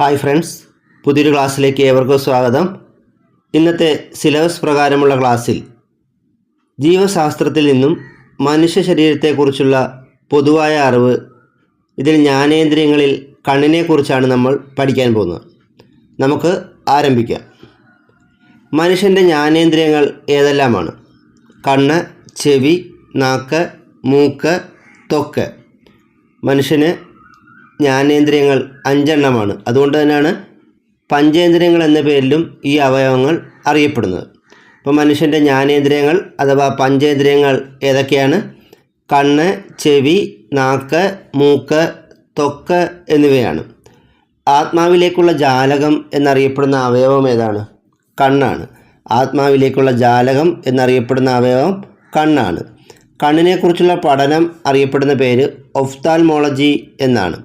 Hi friends, പുതിയൊരു ക്ലാസ്സിലേക്ക് ഏവർക്കും സ്വാഗതം. ഇന്നത്തെ സിലബസ് പ്രകാരമുള്ള ക്ലാസ്സിൽ ജീവശാസ്ത്രത്തിൽ നിന്നും മനുഷ്യ ശരീരത്തെക്കുറിച്ചുള്ള പൊതുവായ അറിവ്, ഇതിൽ ജ്ഞാനേന്ദ്രിയങ്ങളിൽ കണ്ണിനെക്കുറിച്ചാണ് നമ്മൾ പഠിക്കാൻ പോകുന്നത്. നമുക്ക് ആരംഭിക്കാം. മനുഷ്യൻ്റെ ജ്ഞാനേന്ദ്രിയങ്ങൾ ഏതെല്ലാമാണ്? കണ്ണ്, ചെവി, നാക്ക്, മൂക്ക്, ത്വക്ക്. മനുഷ്യന് ജ്ഞാനേന്ദ്രിയങ്ങൾ 5 എണ്ണമാണ്. അതുകൊണ്ട് തന്നെയാണ് പഞ്ചേന്ദ്രിയങ്ങൾ എന്ന പേരിലും ഈ അവയവങ്ങൾ അറിയപ്പെടുന്നത്. അപ്പോൾ മനുഷ്യൻ്റെ ജ്ഞാനേന്ദ്രിയങ്ങൾ അഥവാ പഞ്ചേന്ദ്രിയങ്ങൾ ഏതൊക്കെയാണ്? കണ്ണ്, ചെവി, നാക്ക്, മൂക്ക്, ത്വക്ക് എന്നിവയാണ്. ആത്മാവിലേക്കുള്ള ജാലകം എന്നറിയപ്പെടുന്ന അവയവം ഏതാണ്? കണ്ണാണ്. ആത്മാവിലേക്കുള്ള ജാലകം എന്നറിയപ്പെടുന്ന അവയവം കണ്ണാണ്. കണ്ണിനെക്കുറിച്ചുള്ള പഠനം അറിയപ്പെടുന്ന പേര് ഒഫ്താൽമോളജി എന്നാണ്.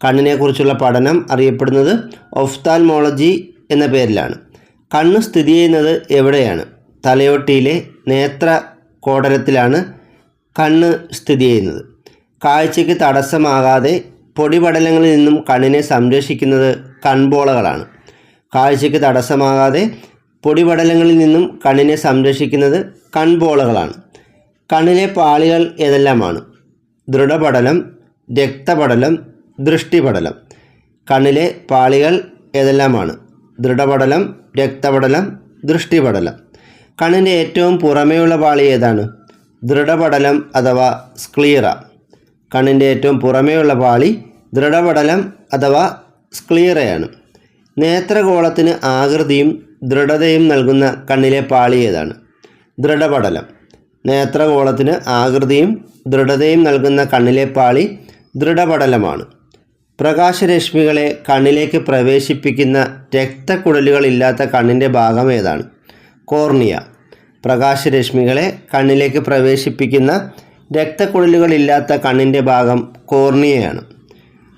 കണ്ണിനെക്കുറിച്ചുള്ള പഠനം അറിയപ്പെടുന്നത് ഒഫ്താൽമോളജി എന്ന പേരിലാണ്. കണ്ണ് സ്ഥിതി ചെയ്യുന്നത് എവിടെയാണ്? തലയോട്ടിയിലെ നേത്ര കോടരത്തിലാണ് കണ്ണ് സ്ഥിതി ചെയ്യുന്നത്. കാഴ്ചയ്ക്ക് തടസ്സമാകാതെ പൊടിപടലങ്ങളിൽ നിന്നും കണ്ണിനെ സംരക്ഷിക്കുന്നത് കൺപോളകളാണ്. കാഴ്ചയ്ക്ക് തടസ്സമാകാതെ പൊടിപടലങ്ങളിൽ നിന്നും കണ്ണിനെ സംരക്ഷിക്കുന്നത് കൺപോളകളാണ്. കണ്ണിലെ പാളികൾ ഏതെല്ലാമാണ്? ദൃഢപടലം, രക്തപടലം, ദൃഷ്ടിപടലം. കണ്ണിലെ പാളികൾ ഏതെല്ലാമാണ്? ദൃഢപടലം, രക്തപടലം, ദൃഷ്ടിപടലം. കണ്ണിൻ്റെ ഏറ്റവും പുറമേയുള്ള പാളി ഏതാണ്? ദൃഢപടലം അഥവാ സ്ക്ലീറ. കണ്ണിൻ്റെ ഏറ്റവും പുറമേയുള്ള പാളി ദൃഢപടലം അഥവാ സ്ക്ലീറയാണ്. നേത്രഗോളത്തിന് ആകൃതിയും ദൃഢതയും നൽകുന്ന കണ്ണിലെ പാളി ഏതാണ്? ദൃഢപടലം. നേത്രഗോളത്തിന് ആകൃതിയും ദൃഢതയും നൽകുന്ന കണ്ണിലെ പാളി ദൃഢപടലമാണ്. പ്രകാശരശ്മികളെ കണ്ണിലേക്ക് പ്രവേശിപ്പിക്കുന്ന രക്തക്കുഴലുകളില്ലാത്ത കണ്ണിൻ്റെ ഭാഗം ഏതാണ്? കോർണിയ. പ്രകാശരശ്മികളെ കണ്ണിലേക്ക് പ്രവേശിപ്പിക്കുന്ന രക്തക്കുഴലുകളില്ലാത്ത കണ്ണിൻ്റെ ഭാഗം കോർണിയയാണ്.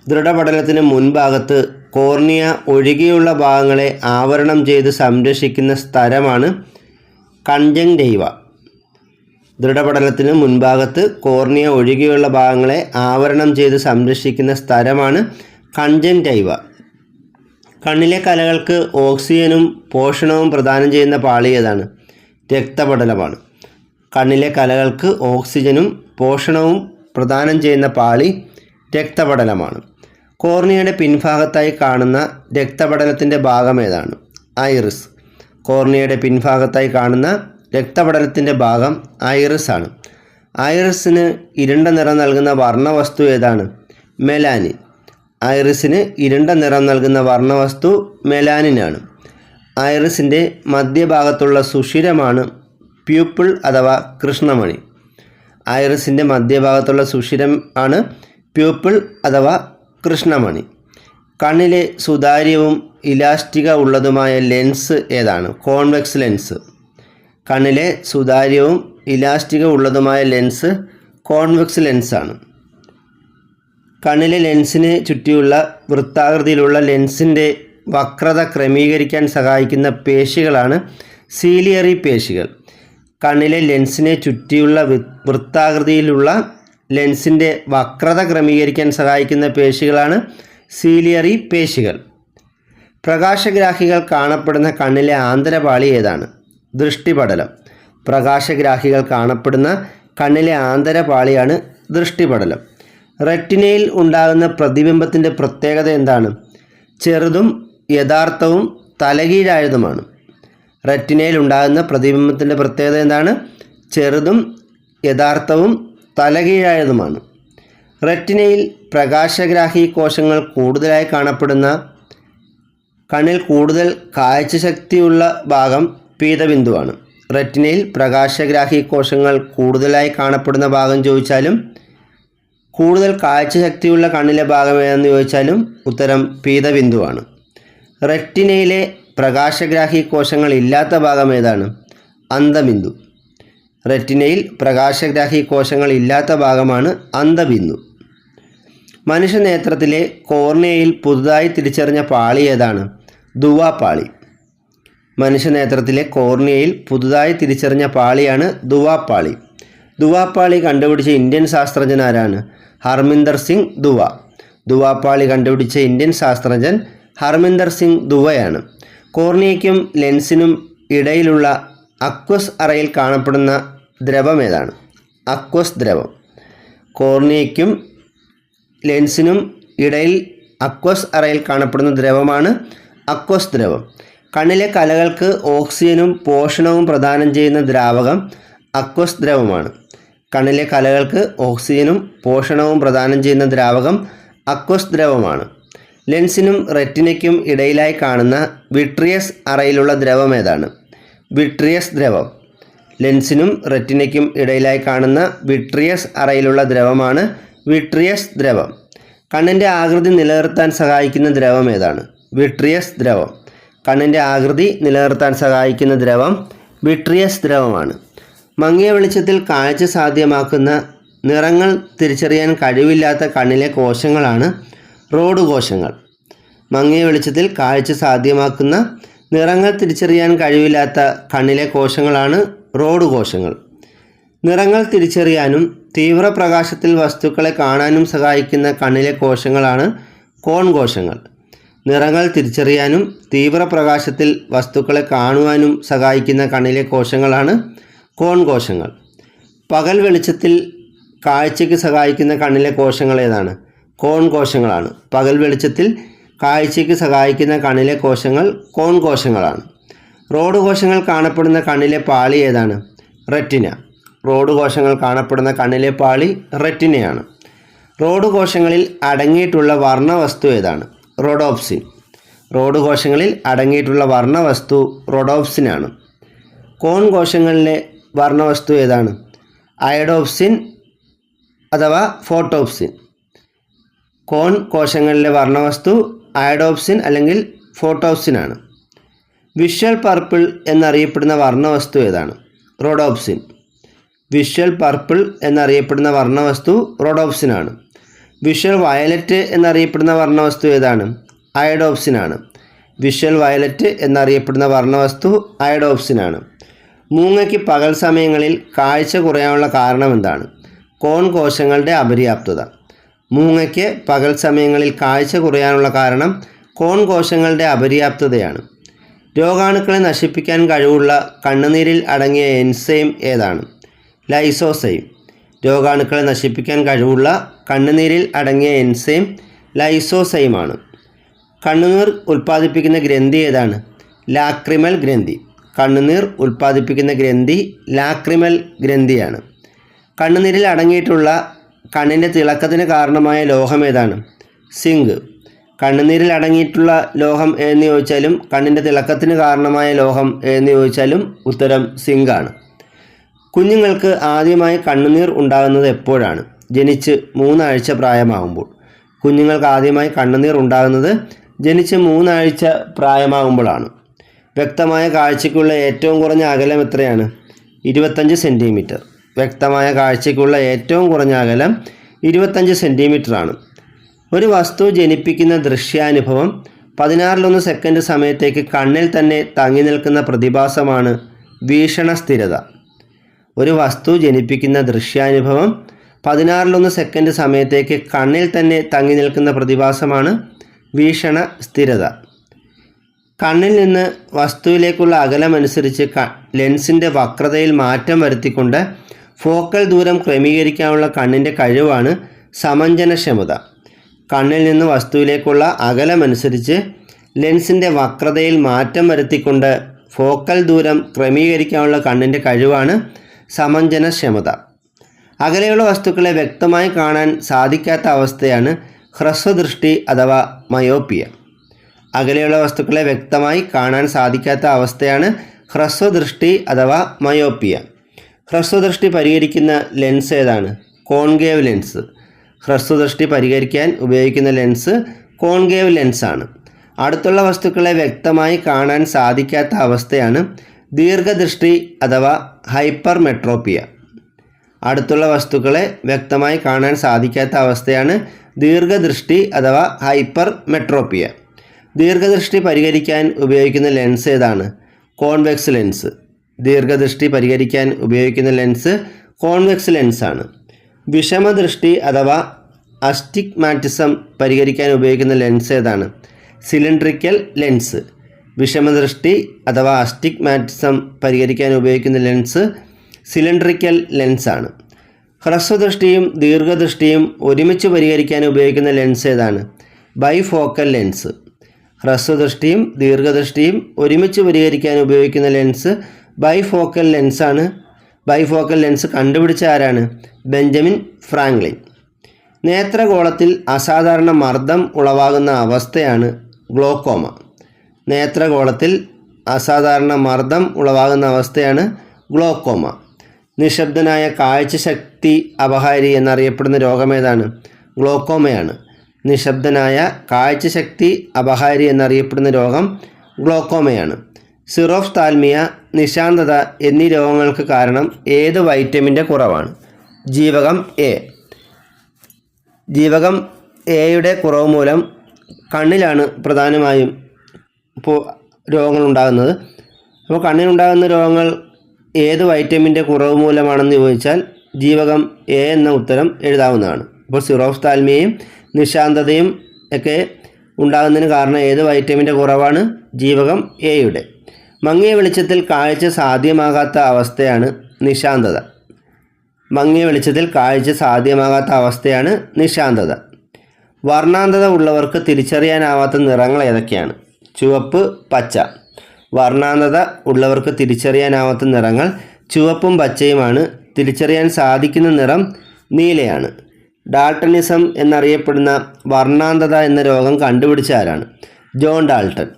ദൃഢപടലത്തിന് മുൻഭാഗത്ത് കോർണിയ ഒഴികെയുള്ള ഭാഗങ്ങളെ ആവരണം ചെയ്ത് സംരക്ഷിക്കുന്ന സ്തരമാണ് കൺജങ്ക്റ്റൈവ. ദൃഢപടലത്തിന് മുൻഭാഗത്ത് കോർണിയ ഒഴികെയുള്ള ഭാഗങ്ങളെ ആവരണം ചെയ്ത് സംരക്ഷിക്കുന്ന സ്തരമാണ് കൺജങ്ക്റ്റൈവ. കണ്ണിലെ കലകൾക്ക് ഓക്സിജനും പോഷണവും പ്രദാനം ചെയ്യുന്ന പാളി ഏതാണ്? രക്തപടലമാണ്. കണ്ണിലെ കലകൾക്ക് ഓക്സിജനും പോഷണവും പ്രദാനം ചെയ്യുന്ന പാളി രക്തപടലമാണ്. കോർണിയയുടെ പിൻഭാഗത്തായി കാണുന്ന രക്തപടലത്തിൻ്റെ ഭാഗം ഏതാണ്? ഐറിസ്. കോർണിയയുടെ പിൻഭാഗത്തായി കാണുന്ന രക്തപടലത്തിൻ്റെ ഭാഗം ഐറിസ് ആണ്. ഐറിസിന് ഇരുണ്ട നിറം നൽകുന്ന വർണ്ണവസ്തു ഏതാണ്? മെലാനിൻ. ഐറിസിന് ഇരുണ്ട നിറം നൽകുന്ന വർണ്ണവസ്തു മെലാനിനാണ്. ഐറിസിൻ്റെ മധ്യഭാഗത്തുള്ള സുഷിരമാണ് പ്യൂപ്പിൾ അഥവാ കൃഷ്ണമണി. ഐറിസിൻ്റെ മധ്യഭാഗത്തുള്ള സുഷിരം ആണ് പ്യൂപ്പിൾ അഥവാ കൃഷ്ണമണി. കണ്ണിലെ സുതാര്യവും ഇലാസ്റ്റിക ഉള്ളതുമായ ലെൻസ് ഏതാണ്? Convex lens. കണ്ണിലെ സുതാര്യവും ഇലാസ്റ്റിക ഉള്ളതുമായ ലെൻസ് കോൺവെക്സ് ലെൻസാണ്. കണ്ണിലെ ലെൻസിന് ചുറ്റിയുള്ള വൃത്താകൃതിയിലുള്ള ലെൻസിൻ്റെ വക്രത ക്രമീകരിക്കാൻ സഹായിക്കുന്ന പേശികളാണ് സീലിയറി പേശികൾ. കണ്ണിലെ ലെൻസിനെ ചുറ്റിയുള്ള വൃത്താകൃതിയിലുള്ള ലെൻസിൻ്റെ വക്രത ക്രമീകരിക്കാൻ സഹായിക്കുന്ന പേശികളാണ് സീലിയറി പേശികൾ. പ്രകാശഗ്രാഹികൾ കാണപ്പെടുന്ന കണ്ണിലെ ആന്തരപാളി ഏതാണ്? ദൃഷ്ടിപടലം. പ്രകാശഗ്രാഹികൾ കാണപ്പെടുന്ന കണ്ണിലെ ആന്തരപാളിയാണ് ദൃഷ്ടിപടലം. റെറ്റിനയിൽ ഉണ്ടാകുന്ന പ്രതിബിംബത്തിൻ്റെ പ്രത്യേകത എന്താണ്? ചെറുതും യഥാർത്ഥവും തലകീഴായതുമാണ്. റെറ്റിനയിൽ ഉണ്ടാകുന്ന പ്രതിബിംബത്തിൻ്റെ പ്രത്യേകത എന്താണ്? ചെറുതും യഥാർത്ഥവും തലകീഴായതുമാണ്. റെറ്റിനയിൽ പ്രകാശഗ്രാഹി കോശങ്ങൾ കൂടുതലായി കാണപ്പെടുന്ന കണ്ണിൽ കൂടുതൽ കാഴ്ചശക്തിയുള്ള ഭാഗം പീതബിന്ദുവാണ്. റെറ്റിനയിൽ പ്രകാശഗ്രാഹി കോശങ്ങൾ കൂടുതലായി കാണപ്പെടുന്ന ഭാഗം ചോദിച്ചാലും കൂടുതൽ കാഴ്ചശക്തിയുള്ള കണ്ണിലെ ഭാഗം ഏതെന്ന് ചോദിച്ചാലും ഉത്തരം പീതബിന്ദുവാണ്. റെറ്റിനയിലെ പ്രകാശഗ്രാഹി കോശങ്ങൾ ഇല്ലാത്ത ഭാഗം ഏതാണ്? അന്ധബിന്ദു. റെറ്റിനയിൽ പ്രകാശഗ്രാഹി കോശങ്ങൾ ഇല്ലാത്ത ഭാഗമാണ് അന്ധബിന്ദു. മനുഷ്യനേത്രത്തിലെ കോർണിയയിൽ പുതുതായി തിരിച്ചറിഞ്ഞ പാളി ഏതാണ്? ദുവാപാളി. മനുഷ്യനേത്രത്തിലെ കോർണിയയിൽ പുതുതായി തിരിച്ചറിഞ്ഞ പാളിയാണ് ദുവാപാളി. ദുവാപാളി കണ്ടുപിടിച്ച ഇന്ത്യൻ ശാസ്ത്രജ്ഞൻ ആരാണ്? ഹർമിന്ദർ സിംഗ് ദുവ. ദുവാപാളി കണ്ടുപിടിച്ച ഇന്ത്യൻ ശാസ്ത്രജ്ഞൻ ഹർമിന്ദർ സിംഗ് ദുവയാണ്. കോർണിയയ്ക്കും ലെൻസിനും ഇടയിലുള്ള അക്വസ് അറയിൽ കാണപ്പെടുന്ന ദ്രവം ഏതാണ്? അക്വസ് ദ്രവം. കോർണിയയ്ക്കും ലെൻസിനും ഇടയിൽ അക്വസ് അറയിൽ കാണപ്പെടുന്ന ദ്രവമാണ് അക്വസ് ദ്രവം. കണ്ണിലെ കലകൾക്ക് ഓക്സിജനും പോഷണവും പ്രദാനം ചെയ്യുന്ന ദ്രാവകം അക്വസ് ദ്രവമാണ്. കണ്ണിലെ കലകൾക്ക് ഓക്സിജനും പോഷണവും പ്രദാനം ചെയ്യുന്ന ദ്രാവകം അക്വസ് ദ്രവമാണ്. ലെൻസിനും റെറ്റിനയ്ക്കും ഇടയിലായി കാണുന്ന വിട്രിയസ് അറയിലുള്ള ദ്രവം ഏതാണ്? വിട്രിയസ് ദ്രവം. ലെൻസിനും റെറ്റിനയ്ക്കും ഇടയിലായി കാണുന്ന വിട്രിയസ് അറയിലുള്ള ദ്രവമാണ് വിട്രിയസ് ദ്രവം. കണ്ണിൻ്റെ ആകൃതി നിലനിർത്താൻ സഹായിക്കുന്ന ദ്രവം ഏതാണ്? വിട്രിയസ് ദ്രവം. കണ്ണിൻ്റെ ആകൃതി നിലനിർത്താൻ സഹായിക്കുന്ന ദ്രവം വിട്രിയസ് ദ്രവമാണ്. മങ്ങിയ വെളിച്ചത്തിൽ കാഴ്ച സാധ്യമാക്കുന്ന നിറങ്ങൾ തിരിച്ചറിയാൻ കഴിവില്ലാത്ത കണ്ണിലെ കോശങ്ങളാണ് റോഡ് കോശങ്ങൾ. മങ്ങിയ വെളിച്ചത്തിൽ കാഴ്ച സാധ്യമാക്കുന്ന നിറങ്ങൾ തിരിച്ചറിയാൻ കഴിവില്ലാത്ത കണ്ണിലെ കോശങ്ങളാണ് റോഡ് കോശങ്ങൾ. നിറങ്ങൾ തിരിച്ചറിയാനും തീവ്രപ്രകാശത്തിൽ വസ്തുക്കളെ കാണാനും സഹായിക്കുന്ന കണ്ണിലെ കോശങ്ങളാണ് കോൺ കോശങ്ങൾ. നിറങ്ങൾ തിരിച്ചറിയാനും തീവ്രപ്രകാശത്തിൽ വസ്തുക്കളെ കാണുവാനും സഹായിക്കുന്ന കണ്ണിലെ കോശങ്ങളാണ് കോൺ കോശങ്ങൾ. പകൽ വെളിച്ചത്തിൽ കാഴ്ചയ്ക്ക് സഹായിക്കുന്ന കണ്ണിലെ കോശങ്ങൾ ഏതാണ്? കോൺ കോശങ്ങളാണ്. പകൽ വെളിച്ചത്തിൽ കാഴ്ചയ്ക്ക് സഹായിക്കുന്ന കണ്ണിലെ കോശങ്ങൾ കോൺ കോശങ്ങളാണ്. റോഡ് കോശങ്ങൾ കാണപ്പെടുന്ന കണ്ണിലെ പാളി ഏതാണ്? റെറ്റിന. റോഡ് കോശങ്ങൾ കാണപ്പെടുന്ന കണ്ണിലെ പാളി റെറ്റിനയാണ്. റോഡ് കോശങ്ങളിൽ അടങ്ങിയിട്ടുള്ള വർണ്ണവസ്തു ഏതാണ്? റോഡോപ്സിൻ. റോഡ് കോശങ്ങളിൽ അടങ്ങിയിട്ടുള്ള വർണ്ണവസ്തു റോഡോപ്സിനാണ്. കോൺ കോശങ്ങളിലെ വർണ്ണവസ്തു ഏതാണ്? അയഡോപ്സിൻ അഥവാ ഫോട്ടോപ്സിൻ. കോൺ കോശങ്ങളിലെ വർണ്ണവസ്തു അയഡോപ്സിൻ അല്ലെങ്കിൽ ഫോട്ടോപ്സിനാണ്. വിഷ്വൽ പർപ്പിൾ എന്നറിയപ്പെടുന്ന വർണ്ണവസ്തു ഏതാണ്? റോഡോപ്സിൻ. വിഷ്വൽ പർപ്പിൾ എന്നറിയപ്പെടുന്ന വർണ്ണവസ്തു റോഡോപ്സിനാണ്. വിഷ്വൽ വയലറ്റ് എന്നറിയപ്പെടുന്ന വർണ്ണവസ്തു ഏതാണ്? അയഡോപ്സിനാണ്. വിഷ്വൽ വയലറ്റ് എന്നറിയപ്പെടുന്ന വർണ്ണവസ്തു അയഡോപ്സിനാണ്. മൂങ്ങയ്ക്ക് പകൽ സമയങ്ങളിൽ കാഴ്ച കുറയാനുള്ള കാരണം എന്താണ്? കോൺ കോശങ്ങളുടെ അപര്യാപ്തത. മൂങ്ങയ്ക്ക് പകൽ സമയങ്ങളിൽ കാഴ്ച കുറയാനുള്ള കാരണം കോൺ കോശങ്ങളുടെ അപര്യാപ്തതയാണ്. രോഗാണുക്കളെ നശിപ്പിക്കാൻ കഴിവുള്ള കണ്ണുനീരിൽ അടങ്ങിയ എൻസൈം ഏതാണ്? ലൈസോസൈം. രോഗാണുക്കളെ നശിപ്പിക്കാൻ കഴിവുള്ള കണ്ണുനീരിൽ അടങ്ങിയ എൻസൈം ലൈസോസൈമാണ്. കണ്ണുനീർ ഉൽപ്പാദിപ്പിക്കുന്ന ഗ്രന്ഥി ഏതാണ്? ലാക്രിമൽ ഗ്രന്ഥി. കണ്ണുനീർ ഉൽപ്പാദിപ്പിക്കുന്ന ഗ്രന്ഥി ലാക്രിമൽ ഗ്രന്ഥിയാണ്. കണ്ണുനീരിൽ അടങ്ങിയിട്ടുള്ള കണ്ണിൻ്റെ തിളക്കത്തിന് കാരണമായ ലോഹം ഏതാണ്? സിങ്ക്. കണ്ണുനീരിൽ അടങ്ങിയിട്ടുള്ള ലോഹം എന്ന് ചോദിച്ചാലും കണ്ണിൻ്റെ തിളക്കത്തിന് കാരണമായ ലോഹം എന്ന് ചോദിച്ചാലും ഉത്തരം സിങ്കാണ്. കുഞ്ഞുങ്ങൾക്ക് ആദ്യമായി കണ്ണുനീർ ഉണ്ടാകുന്നത് എപ്പോഴാണ്? ജനിച്ച് 3 ആഴ്ച പ്രായമാകുമ്പോൾ. കുഞ്ഞുങ്ങൾക്ക് ആദ്യമായി കണ്ണുനീർ ഉണ്ടാകുന്നത് ജനിച്ച് 3 ആഴ്ച പ്രായമാകുമ്പോഴാണ്. വ്യക്തമായ കാഴ്ചയ്ക്കുള്ള ഏറ്റവും കുറഞ്ഞ അകലം എത്രയാണ്? 25 സെൻറ്റിമീറ്റർ. വ്യക്തമായ കാഴ്ചയ്ക്കുള്ള ഏറ്റവും കുറഞ്ഞ അകലം 25 സെൻറ്റിമീറ്ററാണ്. ഒരു വസ്തു ജനിപ്പിക്കുന്ന ദൃശ്യാനുഭവം 16 സെക്കൻഡ് സമയത്തേക്ക് കണ്ണിൽ തന്നെ തങ്ങി നിൽക്കുന്ന പ്രതിഭാസമാണ് വീക്ഷണ സ്ഥിരത. ഒരു വസ്തു ജനിപ്പിക്കുന്ന ദൃശ്യാനുഭവം 16 സെക്കൻഡ് സമയത്തേക്ക് കണ്ണിൽ തന്നെ തങ്ങി നിൽക്കുന്ന പ്രതിഭാസമാണ് വീക്ഷണ സ്ഥിരത. കണ്ണിൽ നിന്ന് വസ്തുവിലേക്കുള്ള അകലമനുസരിച്ച് ലെൻസിൻ്റെ വക്രതയിൽ മാറ്റം വരുത്തിക്കൊണ്ട് ഫോക്കൽ ദൂരം ക്രമീകരിക്കാനുള്ള കണ്ണിൻ്റെ കഴിവാണ് സമഞ്ജനക്ഷമത. കണ്ണിൽ നിന്ന് വസ്തുവിലേക്കുള്ള അകലമനുസരിച്ച് ലെൻസിൻ്റെ വക്രതയിൽ മാറ്റം വരുത്തിക്കൊണ്ട് ഫോക്കൽ ദൂരം ക്രമീകരിക്കാനുള്ള കണ്ണിൻ്റെ കഴിവാണ് സമഞ്ജനക്ഷമത. അകലെയുള്ള വസ്തുക്കളെ വ്യക്തമായി കാണാൻ സാധിക്കാത്ത അവസ്ഥയാണ് ഹ്രസ്വദൃഷ്ടി അഥവാ മയോപ്പിയ. അകലെയുള്ള വസ്തുക്കളെ വ്യക്തമായി കാണാൻ സാധിക്കാത്ത അവസ്ഥയാണ് ഹ്രസ്വദൃഷ്ടി അഥവാ മയോപ്പിയ. ഹ്രസ്വദൃഷ്ടി പരിഹരിക്കുന്ന ലെൻസ് ഏതാണ്? Concave lens. ഹ്രസ്വദൃഷ്ടി പരിഹരിക്കാൻ ഉപയോഗിക്കുന്ന ലെൻസ് കോൺകേവ് ലെൻസാണ്. അടുത്തുള്ള വസ്തുക്കളെ വ്യക്തമായി കാണാൻ സാധിക്കാത്ത അവസ്ഥയാണ് ദീർഘദൃഷ്ടി അഥവാ ഹൈപ്പർമെട്രോപ്പിയ. അടുത്തുള്ള വസ്തുക്കളെ വ്യക്തമായി കാണാൻ സാധിക്കാത്ത അവസ്ഥയാണ് ദീർഘദൃഷ്ടി അഥവാ ഹൈപ്പർമെട്രോപ്പിയ. ദീർഘദൃഷ്ടി പരിഹരിക്കാൻ ഉപയോഗിക്കുന്ന ലെൻസ് ഏതാണ്? Convex lens. ദീർഘദൃഷ്ടി പരിഹരിക്കാൻ ഉപയോഗിക്കുന്ന ലെൻസ് കോൺവെക്സ് ലെൻസാണ്. വിഷമദൃഷ്ടി അഥവാ അസ്റ്റിഗ്മാറ്റിസം പരിഹരിക്കാൻ ഉപയോഗിക്കുന്ന ലെൻസ് ഏതാണ്? Cylindrical lens. വിഷമദൃഷ്ടി അഥവാ അസ്റ്റിഗ്മാറ്റിസം പരിഹരിക്കാൻ ഉപയോഗിക്കുന്ന ലെൻസ് സിലിണ്ടറിക്കൽ ലെൻസാണ്. ഹ്രസ്വദൃഷ്ടിയും ദീർഘദൃഷ്ടിയും ഒരുമിച്ച് പരിഹരിക്കാൻ ഉപയോഗിക്കുന്ന ലെൻസ് ഏതാണ്? Bifocal lens. ഹ്രസ്വദൃഷ്ടിയും ദീർഘദൃഷ്ടിയും ഒരുമിച്ച് പരിഹരിക്കാൻ ഉപയോഗിക്കുന്ന ലെൻസ് ബൈഫോക്കൽ ലെൻസാണ്. ബൈഫോക്കൽ ലെൻസ് കണ്ടുപിടിച്ച ആരാണ്? Benjamin Franklin. നേത്രഗോളത്തിൽ അസാധാരണ മർദ്ദം ഉളവാകുന്ന അവസ്ഥയാണ് ഗ്ലോക്കോമ. നേത്രഗോളത്തിൽ അസാധാരണ മർദ്ദം ഉളവാകുന്ന അവസ്ഥയാണ് ഗ്ലോക്കോമ. നിശബ്ദനായ കാഴ്ചശക്തി അപഹാരി എന്നറിയപ്പെടുന്ന രോഗമേതാണ്? ഗ്ലോക്കോമയാണ്. നിശബ്ദനായ കാഴ്ചശക്തി അപഹാരി എന്നറിയപ്പെടുന്ന രോഗം ഗ്ലോക്കോമയാണ്. സിറോഫ്താൽമിയ, നിശാന്തത എന്നീ രോഗങ്ങൾക്ക് കാരണം ഏത് വൈറ്റമിൻ്റെ കുറവാണ്? ജീവകം എ. ജീവകം എയുടെ കുറവ് മൂലം കണ്ണിലാണ് പ്രധാനമായും രോഗങ്ങളുണ്ടാകുന്നത്. അപ്പോൾ കണ്ണിനുണ്ടാകുന്ന രോഗങ്ങൾ ഏത് വൈറ്റമിൻ്റെ കുറവ് മൂലമാണെന്ന് ചോദിച്ചാൽ ജീവകം എ എന്ന ഉത്തരം എഴുതാവുന്നതാണ്. അപ്പോൾ സിറോഫ്താൽമിയയും നിശാന്തതയും ഒക്കെ ഉണ്ടാകുന്നതിന് കാരണം ഏത് വൈറ്റമിൻ്റെ കുറവാണ്? ജീവകം എയുടെ. മങ്ങിയ വെളിച്ചത്തിൽ കാഴ്ച സാധ്യമാകാത്ത അവസ്ഥയാണ് നിശാന്തത. മങ്ങിയ വെളിച്ചത്തിൽ കാഴ്ച സാധ്യമാകാത്ത അവസ്ഥയാണ് നിശാന്തത. വർണ്ണാന്തത ഉള്ളവർക്ക് തിരിച്ചറിയാനാവാത്ത നിറങ്ങൾ ഏതൊക്കെയാണ്? ചുവപ്പ്, പച്ച. വർണ്ണാന്തത ഉള്ളവർക്ക് തിരിച്ചറിയാനാവാത്ത നിറങ്ങൾ ചുവപ്പും പച്ചയുമാണ്. തിരിച്ചറിയാൻ സാധിക്കുന്ന നിറം നീലയാണ്. ഡാൾട്ടണിസം എന്നറിയപ്പെടുന്ന വർണ്ണാന്തത എന്ന രോഗം കണ്ടുപിടിച്ച ആരാണ്? John Dalton.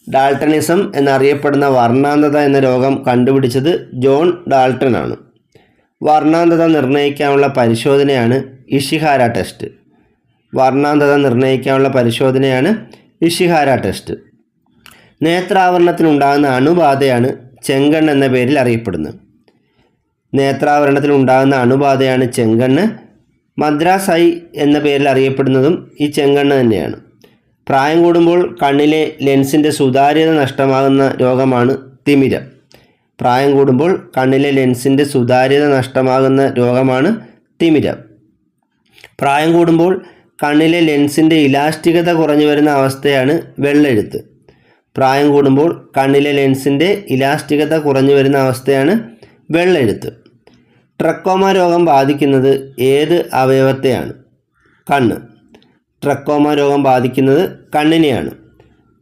ഡാൾട്ടണിസം എന്നറിയപ്പെടുന്ന വർണ്ണാന്തത എന്ന രോഗം കണ്ടുപിടിച്ചത് ജോൺ ഡാൾട്ടൺ ആണ്. വർണ്ണാന്തത നിർണ്ണയിക്കാനുള്ള പരിശോധനയാണ് ഇഷിഹാര ടെസ്റ്റ്. വർണ്ണാന്തത നിർണ്ണയിക്കാനുള്ള പരിശോധനയാണ് ഇഷിഹാര ടെസ്റ്റ്. നേത്രാവരണത്തിനുണ്ടാകുന്ന അണുബാധയാണ് ചെങ്കണ്ണ് എന്ന പേരിൽ അറിയപ്പെടുന്നത്. നേത്രാവരണത്തിലുണ്ടാകുന്ന അണുബാധയാണ് ചെങ്കണ്ണ്. മദ്രാസ് ഐ എന്ന പേരിൽ അറിയപ്പെടുന്നതും ഈ ചെങ്കണ്ണ് തന്നെയാണ്. പ്രായം കൂടുമ്പോൾ കണ്ണിലെ ലെൻസിൻ്റെ സുതാര്യത നഷ്ടമാകുന്ന രോഗമാണ് തിമിരം. പ്രായം കൂടുമ്പോൾ കണ്ണിലെ ലെൻസിൻ്റെ സുതാര്യത നഷ്ടമാകുന്ന രോഗമാണ് തിമിരം. പ്രായം കൂടുമ്പോൾ കണ്ണിലെ ലെൻസിൻ്റെ ഇലാസ്റ്റികത കുറഞ്ഞു വരുന്ന അവസ്ഥയാണ് വെള്ളെഴുത്ത്. പ്രായം കൂടുമ്പോൾ കണ്ണിലെ ലെൻസിൻ്റെ ഇലാസ്റ്റികത കുറഞ്ഞു വരുന്ന അവസ്ഥയാണ് വെള്ളെഴുത്ത്. ട്രക്കോമ രോഗം ബാധിക്കുന്നത് ഏത് അവയവത്തെയാണ്? കണ്ണ്. ട്രക്കോമ രോഗം ബാധിക്കുന്നത് കണ്ണിനെയാണ്.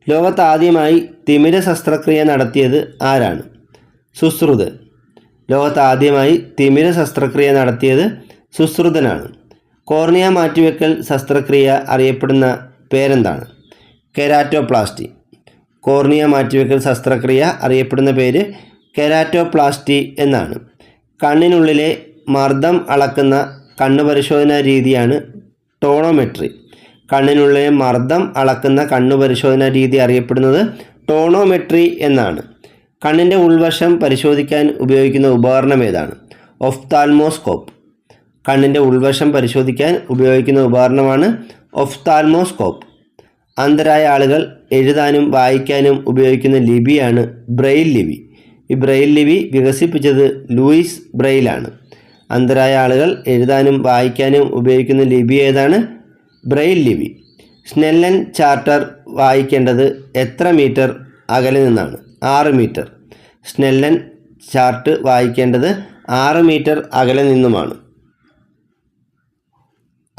ലോകത്താദ്യമായി തിമിര ശസ്ത്രക്രിയ നടത്തിയത് ആരാണ്? സുശ്രുതൻ. ലോകത്താദ്യമായി തിമിര ശസ്ത്രക്രിയ നടത്തിയത് സുശ്രുതനാണ്. കോർണിയ മാറ്റിവെക്കൽ ശസ്ത്രക്രിയ അറിയപ്പെടുന്ന പേരെന്താണ്? കെരാറ്റോപ്ലാസ്റ്റി. കോർണിയ മാറ്റിവെക്കൽ ശസ്ത്രക്രിയ അറിയപ്പെടുന്ന പേര് കെരാറ്റോപ്ലാസ്റ്റി എന്നാണ്. കണ്ണിനുള്ളിലെ മർദ്ദം അളക്കുന്ന കണ്ണുപരിശോധനാ രീതിയാണ് ടോണോമെട്രി. കണ്ണിനുള്ളിലെ മർദ്ദം അളക്കുന്ന കണ്ണുപരിശോധനാ രീതി അറിയപ്പെടുന്നത് ടോണോമെട്രി എന്നാണ്. കണ്ണിൻ്റെ ഉൾവശം പരിശോധിക്കാൻ ഉപയോഗിക്കുന്ന ഉപകരണം ഏതാണ്? ഒഫ്താൽമോസ്കോപ്പ്. കണ്ണിൻ്റെ ഉൾവശം പരിശോധിക്കാൻ ഉപയോഗിക്കുന്ന ഉപകരണമാണ് ഒഫ്താൽമോസ്കോപ്പ്. അന്ധരായ ആളുകൾ എഴുതാനും വായിക്കാനും ഉപയോഗിക്കുന്ന ലിപിയാണ് ബ്രെയിൽ ലിപി. ഈ ബ്രെയിൽ ലിപി വികസിപ്പിച്ചത് ലൂയിസ് ബ്രെയിലാണ്. അന്ധരായ ആളുകൾ എഴുതാനും വായിക്കാനും ഉപയോഗിക്കുന്ന ലിപി ഏതാണ്? ബ്രെയിൽ ലിപി. സ്നെല്ലൻ ചാർട്ടർ വായിക്കേണ്ടത് എത്ര മീറ്റർ അകലെ നിന്നാണ്? 6 മീറ്റർ. സ്നെല്ലൻ ചാർട്ട് വായിക്കേണ്ടത് 6 മീറ്റർ അകലെ നിന്നുമാണ്.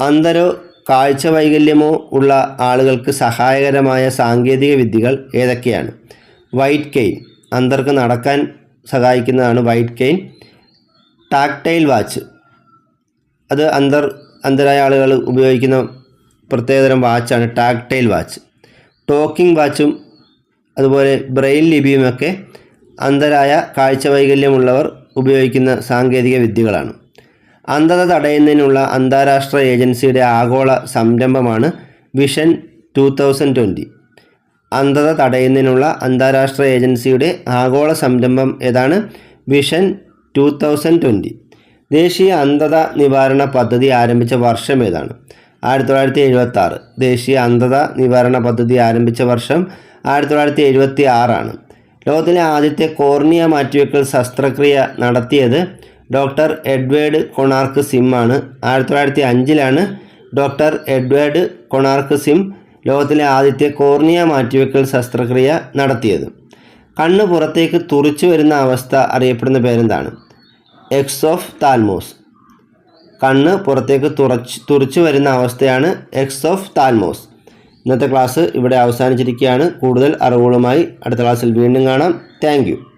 അന്ധരോ കാഴ്ച വൈകല്യമോ ഉള്ള ആളുകൾക്ക് സഹായകരമായ സാങ്കേതിക വിദ്യകൾ ഏതൊക്കെയാണ്? White cane. അന്ധർക്ക് നടക്കാൻ സഹായിക്കുന്നതാണ് വൈറ്റ് കെയിൻ. ടാക്ടൈൽ വാച്ച്, അത് അന്ധരായ ആളുകൾ ഉപയോഗിക്കുന്ന പ്രത്യേകതരം വാച്ചാണ് ടാക്ടൈൽ വാച്ച്. ടോക്കിംഗ് വാച്ചും അതുപോലെ ബ്രെയിൽ ലിപിയുമൊക്കെ അന്ധരായ കാഴ്ച വൈകല്യമുള്ളവർ ഉപയോഗിക്കുന്ന സാങ്കേതിക വിദ്യകളാണ്. അന്ധത തടയുന്നതിനുള്ള അന്താരാഷ്ട്ര ഏജൻസിയുടെ ആഗോള സംരംഭമാണ് വിഷൻ 2020. അന്ധത തടയുന്നതിനുള്ള അന്താരാഷ്ട്ര ഏജൻസിയുടെ ആഗോള സംരംഭം ഏതാണ്? വിഷൻ 2020. ദേശീയ അന്ധത നിവാരണ പദ്ധതി ആരംഭിച്ച വർഷം ഏതാണ്? 1976. ദേശീയ അന്ധത നിവാരണ പദ്ധതി ആരംഭിച്ച വർഷം 1976 ആണ്. ലോകത്തിലെ ആദ്യത്തെ കോർണിയ മാറ്റിവെക്കൽ ശസ്ത്രക്രിയ നടത്തിയത് ഡോക്ടർ എഡ്വേർഡ് കൊണാർക്ക് സിം ആണ്. 1905 ഡോക്ടർ എഡ്വേർഡ് കൊണാർക്ക് സിം ലോകത്തിലെ ആദ്യത്തെ കോർണിയ മാറ്റിവെക്കൽ ശസ്ത്രക്രിയ നടത്തിയത്? കണ്ണ് പുറത്തേക്ക് തുറിച്ചു വരുന്ന അവസ്ഥ അറിയപ്പെടുന്ന പേരെന്താണ്? എക്സോഫ്താൽമോസ്. കണ്ണ് പുറത്തേക്ക് തുറിച്ചു വരുന്ന അവസ്ഥയാണ് എക്സോഫ്താൽമോസ്. ഇന്നത്തെ ക്ലാസ് ഇവിടെ അവസാനിച്ചിരിക്കുകയാണ്. കൂടുതൽ അറിവുകളുമായി അടുത്ത ക്ലാസ്സിൽ വീണ്ടും കാണാം. Thank you.